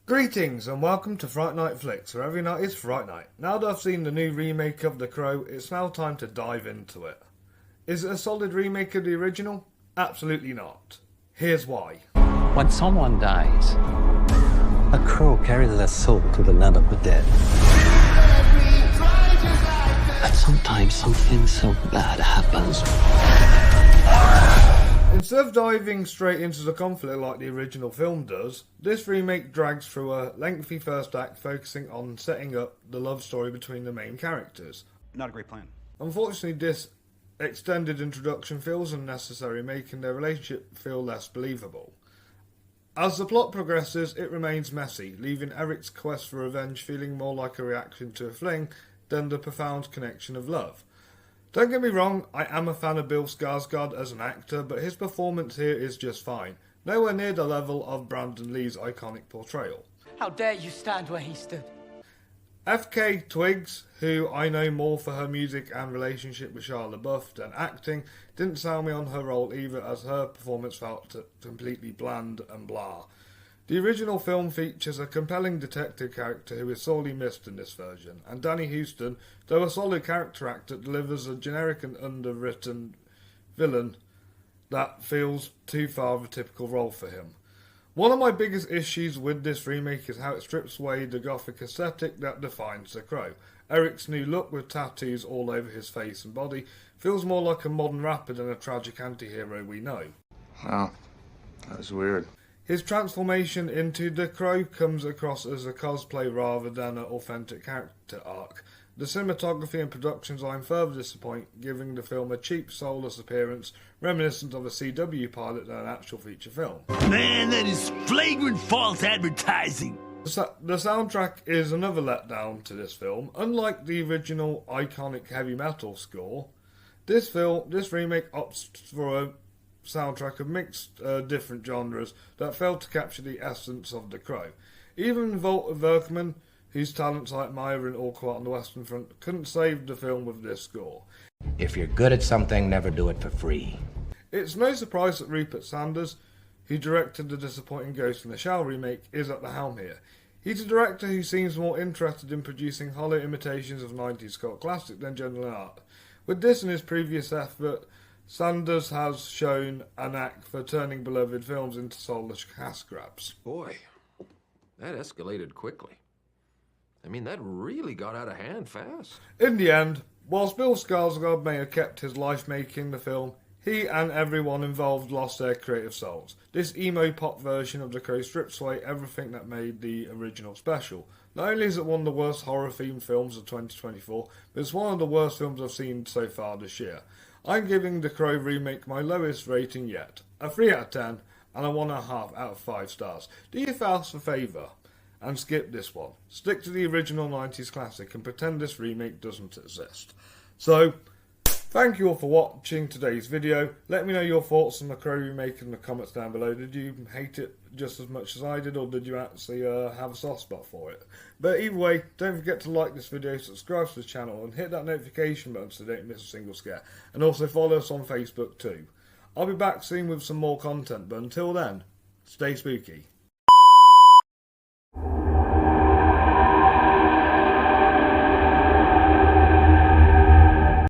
Greetings and welcome to Fright Night Flicks, where every night is Fright Night. Now that I've seen the new remake of The Crow, it's now time to dive into it. Is it a solid remake of the original? Absolutely not. Here's why. When someone dies, a crow carries their soul to the land of the dead. But sometimes something so bad happens. Instead of diving straight into the conflict like the original film does, this remake drags through a lengthy first act focusing on setting up the love story between the main characters. Not a great plan. Unfortunately, this extended introduction feels unnecessary, making their relationship feel less believable. As the plot progresses, it remains messy, leaving Eric's quest for revenge feeling more like a reaction to a fling than the profound connection of love. Don't get me wrong, I am a fan of Bill Skarsgard as an actor, but his performance here is just fine. Nowhere near the level of Brandon Lee's iconic portrayal. How dare you stand where he stood? FK Twigs, who I know more for her music and relationship with Shia LaBeouf than acting, didn't sell me on her role either, as her performance felt completely bland and blah. The original film features a compelling detective character who is sorely missed in this version, and Danny Huston, though a solid character actor, delivers a generic and underwritten villain that feels too far of a typical role for him. One of my biggest issues with this remake is how it strips away the Gothic aesthetic that defines The Crow. Eric's new look with tattoos all over his face and body feels more like a modern rapper than a tragic anti-hero we know. Wow, that was weird. His transformation into The Crow comes across as a cosplay rather than an authentic character arc. The cinematography and production design further disappoint, giving the film a cheap, soulless appearance, reminiscent of a CW pilot than an actual feature film. Man, that is flagrant false advertising. The soundtrack is another letdown to this film. Unlike the original iconic heavy metal score, this remake opts for a soundtrack of mixed different genres that failed to capture the essence of The Crow. Even Walter Werkman, whose talents I admire in All Quiet on the Western Front, couldn't save the film with this score. If you're good at something, never do it for free. It's no surprise that Rupert Sanders, who directed the disappointing Ghost in the Shell remake, is at the helm here. He's a director who seems more interested in producing hollow imitations of 90s cult classic than genuine art. With this and his previous effort, Sanders has shown a knack for turning beloved films into soulless cash grabs. Boy, that escalated quickly. I mean, that really got out of hand fast. In the end, whilst Bill Skarsgard may have kept his life making the film, he and everyone involved lost their creative souls. This emo pop version of The Crow strips away everything that made the original special. Not only is it one of the worst horror-themed films of 2024, but it's one of the worst films I've seen so far this year. I'm giving The Crow remake my lowest rating yet, a 3 out of 10 and a 1.5 out of 5 stars. Do yourselves a favour and skip this one. Stick to the original 90s classic and pretend this remake doesn't exist. So, thank you all for watching today's video. Let me know your thoughts on The Crow remake in the comments down below. Did you hate it just as much as I did, or did you actually have a soft spot for it? But either way, don't forget to like this video, subscribe to the channel and hit that notification button so you don't miss a single scare. And also follow us on Facebook too. I'll be back soon with some more content, but until then, stay spooky.